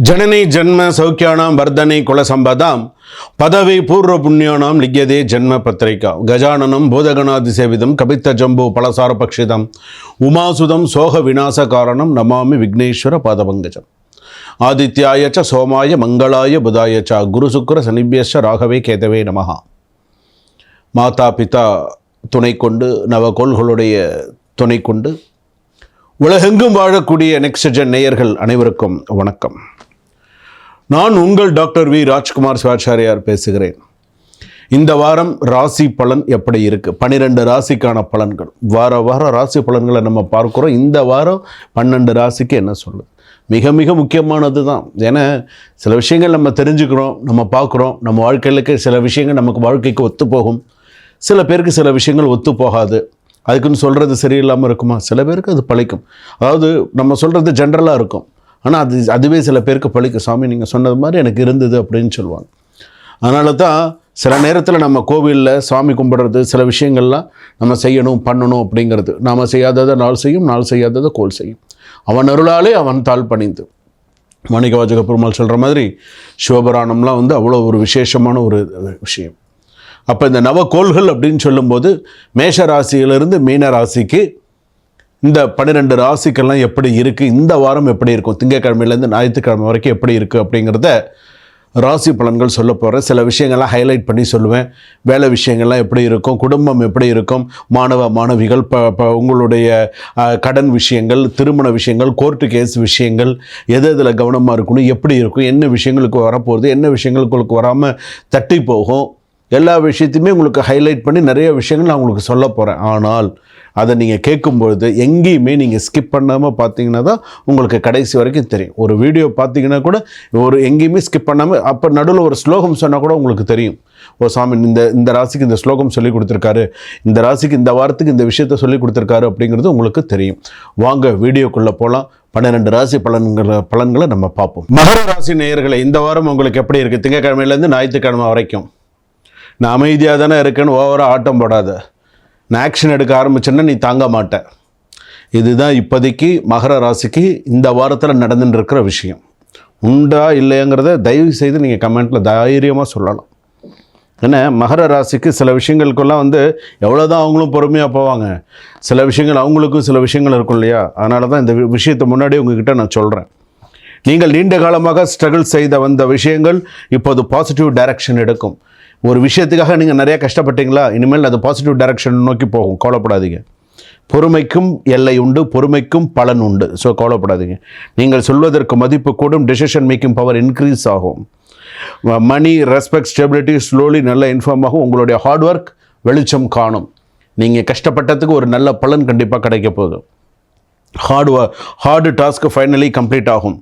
जननी जन्म सौख्याणां वर्धने कुलसंपदां पदवी पूर्व पुण्यानां लिख्यते जन्म पत्रिका गजाननं बोधगणादिसेवितं कपित्थजम्बो फलसारपक्षितम् उमासुतं सोह विनाशकारणं नमामि विघ्नेश्वर पादपङ्कजम् आदित्याय च सोमाय मंगलाय बुधाय च गुरुशुक्र शनिभ्यश्च राघवे केतवे नमः माता पिता துணை கொண்டு நவகோள்களுடைய துணை கொண்டு உலகெங்கும் வாழக்கூடிய நெக்ஸ்ட் ஜென் நேயர்கள் அனைவருக்கும் வணக்கம். நான் உங்கள் டாக்டர் வி ராஜ்குமார் சிவாச்சாரியார் பேசுகிறேன். இந்த வாரம் ராசி பலன் எப்படி இருக்குது? 12 ராசிக்கான பலன்கள். வார ராசி பலன்களை நம்ம பார்க்குறோம். இந்த வாரம் 12 ராசிக்கு என்ன சொல்லுது? மிக மிக முக்கியமானது தான். ஏன்னா சில விஷயங்கள் நம்ம தெரிஞ்சுக்கிறோம், நம்ம பார்க்குறோம். நம்ம வாழ்க்கையிலுக்கு சில விஷயங்கள் நமக்கு வாழ்க்கைக்கு ஒத்து போகும், சில பேருக்கு சில விஷயங்கள் ஒத்து போகாது. அதுக்குன்னு சொல்கிறது சரியில்லாமல் இருக்குமா? சில பேருக்கு அது பழிக்கும். அதாவது நம்ம சொல்கிறது ஜென்ரலாக இருக்கும், ஆனால் அதுவே சில பேருக்கு பழிக்கும். சாமி நீங்கள் சொன்னது மாதிரி எனக்கு இருந்தது அப்படின்னு சொல்லுவாங்க. அதனால தான் சில நேரத்தில் நம்ம கோவிலில் சாமி கும்பிட்றது, சில விஷயங்கள்லாம் நம்ம செய்யணும் பண்ணணும் அப்படிங்கிறது. நாம் செய்யாததை நாள் செய்யும், நாள் செய்யாததை கோல் செய்யும். அவன் அருளாலே அவன் தாழ் பணிந்து. மாணிக்கவாசக பெருமாள் சொல்கிற மாதிரி சிவபுராணம்லாம் அவ்வளோ ஒரு விசேஷமான ஒரு விஷயம். அப்போ இந்த நவகோள்கள் அப்படின்னு சொல்லும்போது மேஷ ராசியிலிருந்து மீன ராசிக்கு இந்த 12 ராசிக்கெல்லாம் எப்படி இருக்குது, இந்த வாரம் எப்படி இருக்கும், திங்கட்கிழமையிலேருந்து ஞாயிற்றுக்கிழமை வரைக்கும் எப்படி இருக்குது அப்படிங்கிறத ராசி பலன்கள் சொல்ல போகிறேன். சில விஷயங்கள்லாம் ஹைலைட் பண்ணி சொல்லுவேன். வேலை விஷயங்கள்லாம் எப்படி இருக்கும், குடும்பம் எப்படி இருக்கும், மாணவிகள் உங்களுடைய கடன் விஷயங்கள், திருமண விஷயங்கள், கோர்ட்டு கேஸ் விஷயங்கள், எதில் கவனமாக இருக்கணும், எப்படி இருக்கும், என்ன விஷயங்களுக்கு வரப்போகுது, என்ன விஷயங்களுக்கு வராமல் தட்டி போகும், எல்லா விஷயத்தையுமே உங்களுக்கு ஹைலைட் பண்ணி நிறைய விஷயங்கள் நான் உங்களுக்கு சொல்ல போகிறேன். ஆனால் அதை நீங்கள் கேட்கும்பொழுது எங்கேயுமே நீங்கள் ஸ்கிப் பண்ணாமல் பார்த்தீங்கன்னா தான் உங்களுக்கு கடைசி வரைக்கும் தெரியும். ஒரு வீடியோ பார்த்தீங்கன்னா கூட எங்கேயுமே ஸ்கிப் பண்ணாமல் அப்போ நடுவில் ஒரு ஸ்லோகம் சொன்னால் கூட உங்களுக்கு தெரியும். ஓ சாமி இந்த ராசிக்கு இந்த ஸ்லோகம் சொல்லி கொடுத்துருக்காரு, இந்த ராசிக்கு இந்த வாரத்துக்கு இந்த விஷயத்த சொல்லி கொடுத்துருக்காரு அப்படிங்கிறது உங்களுக்கு தெரியும். வாங்க வீடியோக்குள்ளே போகலாம். 12 ராசி பலன்களை நம்ம பார்ப்போம். மகர ராசி நேயர்களை, இந்த வாரம் உங்களுக்கு எப்படி இருக்குது? திங்கட்கிழமையிலேருந்து ஞாயிற்றுக்கிழமை வரைக்கும் நான் அமைதியாக தானே இருக்கேன்னு ஓவராக ஆட்டம் போடாத. நான் ஆக்ஷன் எடுக்க ஆரம்பிச்சேன்னா நீ தாங்க மாட்டேன். இதுதான் இப்போதைக்கு மகர ராசிக்கு இந்த வாரத்தில் நடந்துட்டு இருக்கிற விஷயம். உண்டா இல்லைங்கிறத தயவு செய்து நீங்கள் கமெண்ட்டில் தைரியமாக சொல்லலாம். ஏன்னா மகர ராசிக்கு சில விஷயங்களுக்கெல்லாம் எவ்வளோதான் அவங்களும் பொறுமையாக போவாங்க, சில விஷயங்கள் அவங்களுக்கும் சில விஷயங்கள் இருக்கும் இல்லையா? அதனால தான் இந்த விஷயத்தை முன்னாடியே உங்ககிட்ட நான் சொல்கிறேன். நீங்கள் நீண்ட காலமாக ஸ்ட்ரகிள் செய்த வந்த விஷயங்கள் இப்போது பாசிட்டிவ் டைரக்ஷன் எடுக்கும். ஒரு விஷயத்துக்காக நீங்கள் நிறையா கஷ்டப்பட்டீங்களா, இனிமேல் அது பாசிட்டிவ் டைரக்ஷன் நோக்கி போகும். கவலைப்படாதீங்க. பொறுமைக்கும் எல்லை உண்டு, பொறுமைக்கும் பலன் உண்டு. ஸோ கவலைப்படாதீங்க. நீங்கள் சொல்வதற்கு மதிப்பு கூடும், டெசிஷன் மேக்கிங் பவர் இன்க்ரீஸ் ஆகும். மணி, ரெஸ்பெக்ட், ஸ்டெபிலிட்டி ஸ்லோலி நல்ல இன்ஃபார்ம் ஆகும். உங்களுடைய ஹார்ட் ஒர்க் வெளிச்சம் காணும். நீங்கள் கஷ்டப்பட்டதுக்கு ஒரு நல்ல பலன் கண்டிப்பாக கிடைக்க போகுது. ஹார்டு டாஸ்க்கு ஃபைனலி கம்ப்ளீட் ஆகும்.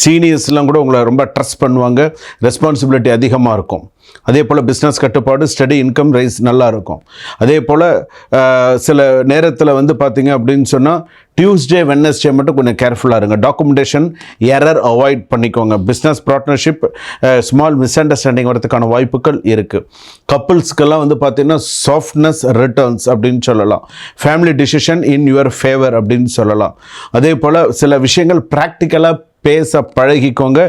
சீனியர்ஸ்லாம் கூட உங்களை ரொம்ப ட்ரஸ்ட் பண்ணுவாங்க. ரெஸ்பான்சிபிலிட்டி அதிகமாக இருக்கும். அதே போல் பிஸ்னஸ் கட்டுப்பாடு, ஸ்டடி, இன்கம் ரைஸ் நல்லா இருக்கும். அதே போல் சில நேரத்தில் பார்த்தீங்க அப்படின்னு சொன்னால் டியூஸ்டே வெட்னஸ்டே மட்டும் கொஞ்சம் கேர்ஃபுல்லாக இருங்க. டாக்குமெண்டேஷன் எரர் அவாய்ட் பண்ணிக்கோங்க. Business partnership small miss understanding வரதுக்கான வாய்ப்புகள் இருக்குது. கப்புள்ஸ்க்கெல்லாம் பார்த்தீங்கன்னா சாஃப்ட்னஸ் ரிட்டர்ன்ஸ் அப்படின்னு சொல்லலாம். Family decision in your favour அப்படின்னு சொல்லலாம். அதே போல் சில விஷயங்கள் ப்ராக்டிக்கலாக பேச பழகிக்கோங்க.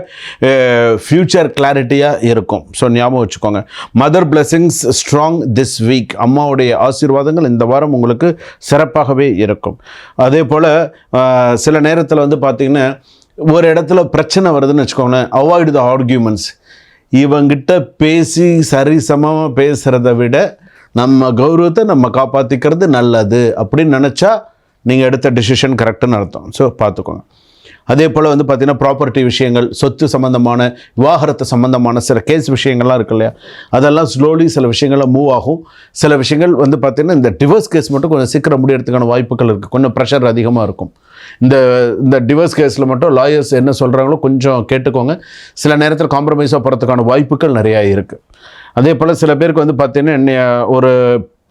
ஃப்யூச்சர் கிளாரிட்டியாக இருக்கும். ஸோ ஞாபகம் வச்சுக்கோங்க. Mother blessings strong this week. அம்மாவுடைய ஆசீர்வாதங்கள் இந்த வாரம் உங்களுக்கு சிறப்பாகவே இருக்கும். அதே போல் சில நேரத்தில் பார்த்திங்கன்னா ஒரு இடத்துல பிரச்சனை வருதுன்னு வச்சுக்கோங்களேன். அவாய்டு த ஆர்கியூமெண்ட்ஸ். இவங்கிட்ட பேசி சரிசமமாக பேசுகிறத விட நம்ம கௌரவத்தை நம்ம காப்பாற்றிக்கிறது நல்லது அப்படின்னு நினச்சா நீங்கள் எடுத்த டிசிஷன் கரெக்டுன்னு அர்த்தம். ஸோ பார்த்துக்கோங்க. அதே போல் பார்த்திங்கன்னா ப்ராப்பர்ட்டி விஷயங்கள், சொத்து சம்மந்தமான, விவாகரத்து சம்மந்தமான சில கேஸ் விஷயங்கள்லாம் இருக்கு இல்லையா? அதெல்லாம் ஸ்லோலி சில விஷயங்கள்லாம் மூவ் ஆகும். சில விஷயங்கள் பார்த்திங்கன்னா இந்த டிவோர்ஸ் கேஸ் மட்டும் கொஞ்சம் சீக்கிரம் முடியறதுக்கான வாய்ப்புகள் இருக்குது. கொஞ்சம் ப்ரெஷர் அதிகமாக இருக்கும். இந்த டிவோர்ஸ் கேஸில் மட்டும் லாயர்ஸ் என்ன சொல்கிறாங்களோ கொஞ்சம் கேட்டுக்கோங்க. சில நேரத்தில் காம்ப்ரமைஸாக போகிறதுக்கான வாய்ப்புகள் நிறையா இருக்குது. அதே போல் சில பேருக்கு பார்த்திங்கன்னா ஒரு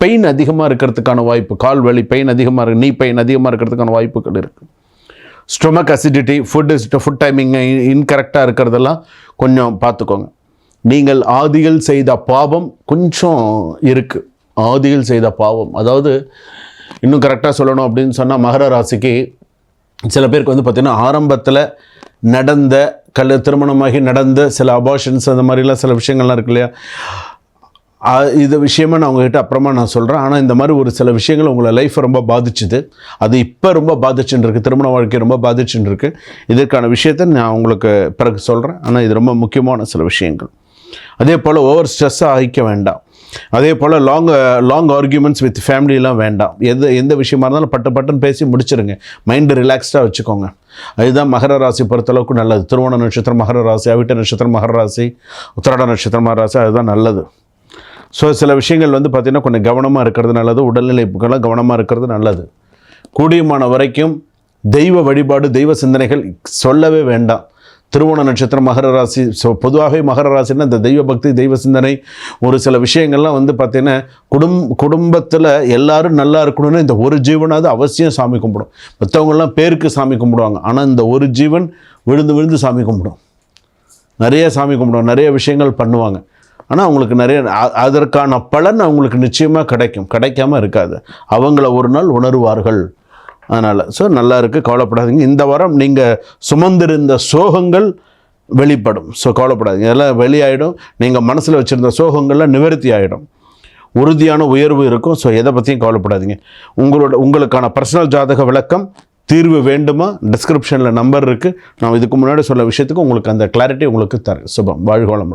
பெயின் அதிகமாக இருக்கிறதுக்கான வாய்ப்பு, கால் வலி பெயின் அதிகமாக இருக்குது, நீ பெயின் அதிகமாக இருக்கிறதுக்கான வாய்ப்புகள் இருக்குது. ஸ்டொமக் அசிடிட்டி, ஃபுட் டைமிங் இன்கரெக்டாக இருக்கிறதெல்லாம் கொஞ்சம் பார்த்துக்கோங்க. நீங்கள் ஆதிகள் செய்த பாவம் கொஞ்சம் இருக்குது. ஆதிகள் செய்த பாவம், அதாவது இன்னும் கரெக்டாக சொல்லணும் அப்படின்னு சொன்னால் மகர ராசிக்கு சில பேருக்கு பார்த்திங்கன்னா ஆரம்பத்தில் நடந்த திருமணமாகி நடந்த சில அபார்ஷன்ஸ் அந்த மாதிரிலாம் சில விஷயங்கள்லாம் இருக்கு இல்லையா, இது விஷயமா நான் உங்ககிட்ட அப்புறமா நான் சொல்கிறேன். ஆனால் இந்த மாதிரி ஒரு சில விஷயங்கள் உங்களை லைஃப்பை ரொம்ப பாதிச்சுது, அது இப்போ ரொம்ப பாதிச்சுன்னு இருக்குது, திருமண வாழ்க்கை ரொம்ப பாதிச்சுன்னு இருக்குது. இதற்கான விஷயத்தை நான் உங்களுக்கு பிறகு சொல்கிறேன். ஆனால் இது ரொம்ப முக்கியமான சில விஷயங்கள். அதே போல் ஓவர் ஸ்ட்ரெஸ்ஸாக ஆகிக்க வேண்டாம். அதே போல் லாங் ஆர்கியூமெண்ட்ஸ் வித் ஃபேமிலிலாம் வேண்டாம். எந்த விஷயமா இருந்தாலும் பட்டுன்னு பேசி முடிச்சிருங்க. மைண்டு ரிலாக்ஸ்டாக வச்சுக்கோங்க. அதுதான் மகர ராசி பொறுத்தளவுக்கு நல்லது. திருவோண நட்சத்திரம் மகர ராசி, அவிட்ட நட்சத்திரம் மகர ராசி, உத்திராட நட்சத்திரம் மகர ராசி, அதுதான் நல்லது. ஸோ சில விஷயங்கள் பார்த்திங்கன்னா கொஞ்சம் கவனமாக இருக்கிறது நல்லது. உடல்நிலைப்புக்கெல்லாம் கவனமாக இருக்கிறது நல்லது. கூடியமான வரைக்கும் தெய்வ வழிபாடு, தெய்வ சிந்தனைகள் சொல்லவே வேண்டாம். திருவோண நட்சத்திரம் மகர ராசி. ஸோ பொதுவாகவே மகர ராசின்னா இந்த தெய்வ பக்தி, தெய்வ சிந்தனை, ஒரு சில விஷயங்கள்லாம் பார்த்திங்கன்னா குடும்பத்தில் எல்லாரும் நல்லா இருக்கணும்னு இந்த ஒரு ஜீவனாவது அவசியம் சாமி கும்பிடும். மற்றவங்கெல்லாம் பேருக்கு சாமி கும்பிடுவாங்க. ஆனால் இந்த ஒரு ஜீவன் விழுந்து சாமி கும்பிடும். நிறைய சாமி கும்பிடுவாங்க, நிறைய விஷயங்கள் பண்ணுவாங்க. ஆனால் அவங்களுக்கு நிறைய அதற்கான பலன் அவங்களுக்கு நிச்சயமாக கிடைக்காம இருக்காது. அவங்கள ஒரு நாள் உணர்வார்கள். அதனால் நல்லா இருக்குது, கவலைப்படாதீங்க. இந்த வாரம் நீங்கள் சுமந்திருந்த சோகங்கள் வெளிப்படும். கவலைப்படாதீங்க, இதெல்லாம் வெளியாகிடும். நீங்கள் மனசில் வச்சுருந்த சோகங்கள்லாம் நிவர்த்தி ஆகிடும். உறுதியான உயர்வு இருக்கும். எதை பற்றியும் கவலைப்படாதீங்க. உங்களுக்கான பர்சனல் ஜாதக விளக்கம் தீர்வு வேண்டுமா? டிஸ்கிரிப்ஷனில் நம்பர் இருக்குது. நான் இதுக்கு முன்னாடி சொல்ல விஷயத்துக்கு உங்களுக்கு அந்த கிளாரிட்டி உங்களுக்கு தரேன். சுபம். வாழ்க வளமுடன்.